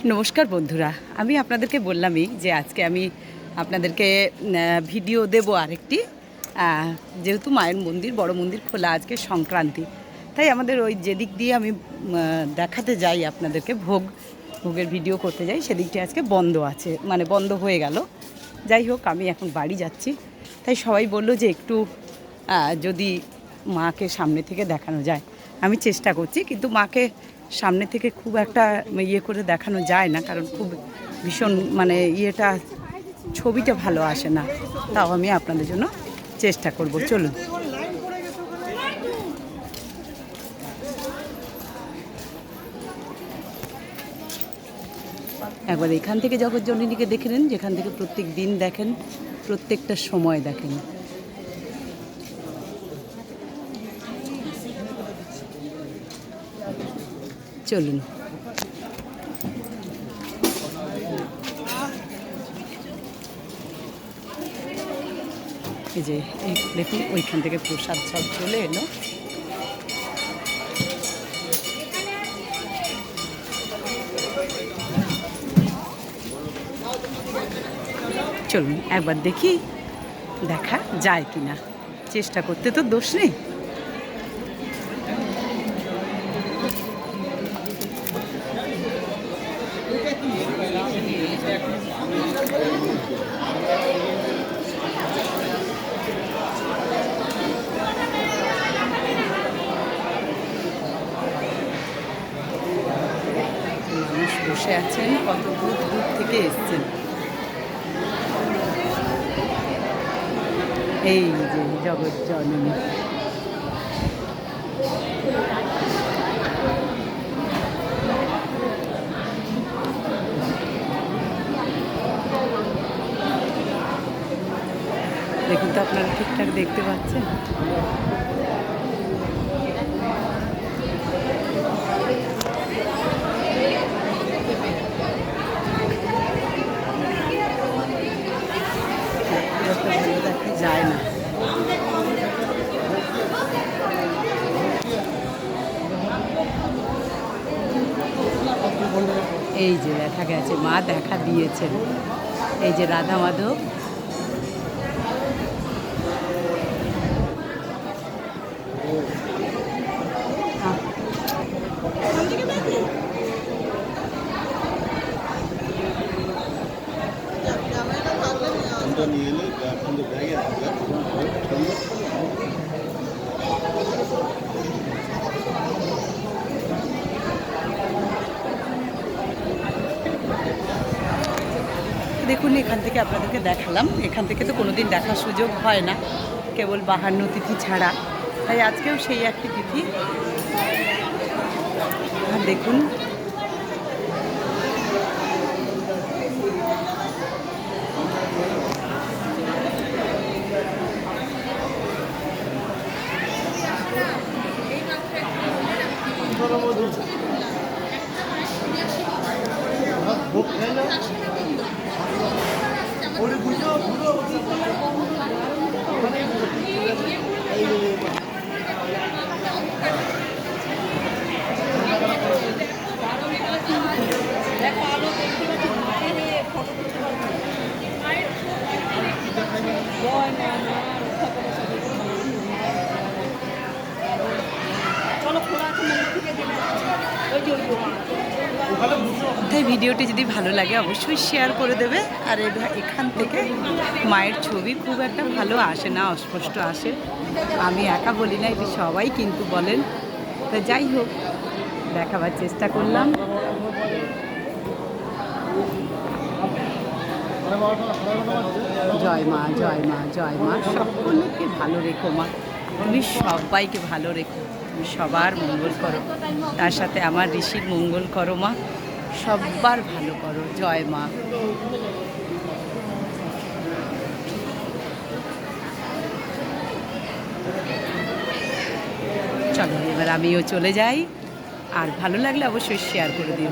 নমস্কার বন্ধুরা, আমি আপনাদেরকে বললামই যে আজকে আমি আপনাদেরকে ভিডিও দেব আরেকটি। যেহেতু মায়ের মন্দির, বড় মন্দির খোলা, আজকে সংক্রান্তি, তাই আমাদের ওই যেদিক দিয়ে আমি দেখাতে যাই আপনাদেরকে, ভোগের ভিডিও করতে যাই, সেদিকটি আজকে বন্ধ আছে, মানে বন্ধ হয়ে গেল। যাই হোক, আমি এখন বাড়ি যাচ্ছি, তাই সবাই বলল যে একটু যদি মাকে সামনে থেকে দেখানো যায়। আমি চেষ্টা করছি, কিন্তু মাকে সামনে থেকে খুব একটা ইয়ে করে দেখানো যায় না, কারণ খুব ভীষণ মানে ছবিটা ভালো আসে না। তাও আমি আপনাদের জন্য চেষ্টা করব। চলুন। একবার এখান থেকে জগৎজননীকে দেখে নিন, যেখান থেকে প্রত্যেক দিন দেখেন, প্রত্যেকটা সময় দেখেন। চলুন। এই যে দেখুন, ওইখান থেকে প্রসাদ সব চলে এলো। চলুন একবার দেখি দেখা যায় কিনা, চেষ্টা করতে তো দোষ নেই। মানুষ বসে আছেন, কত দূর দূর থেকে এসছেন। এই যে জগৎজননী, দেখুন তো আপনারা ঠিকঠাক দেখতে পাচ্ছেন। দেখা যায় না। এই যে দেখা গেছে, মা দেখা দিয়েছেন। এই যে রাধা মাধব, দেখুন এখান থেকে আপনাদেরকে দেখালাম। এখান থেকে তো কোনোদিন দেখার সুযোগ হয় না, কেবল বাহান্ন তিথি ছাড়া, তাই আজকেও সেই একটি তিথি। আর দেখুন তাই ভিডিওটি যদি ভালো লাগে অবশ্যই শেয়ার করে দেবে। আর এখান থেকে মায়ের ছবি খুব একটা ভালো আসে না, অস্পষ্ট আসে। আমি একা বলি না, এটি সবাই কিন্তু বলেন। তো যাই হোক, দেখাবার চেষ্টা করলাম। জয় মা, জয় মা, জয় মা। সকলকে ভালো রেখো মা, তুমি সবাইকে ভালো রেখো, তুমি সবার মঙ্গল করো, তার সাথে আমার ঋষির মঙ্গল করো মা, সবার ভালো করো। জয় মা। চলো এবার আমিও চলে যাই, আর ভালো লাগলে অবশ্যই শেয়ার করে দিও।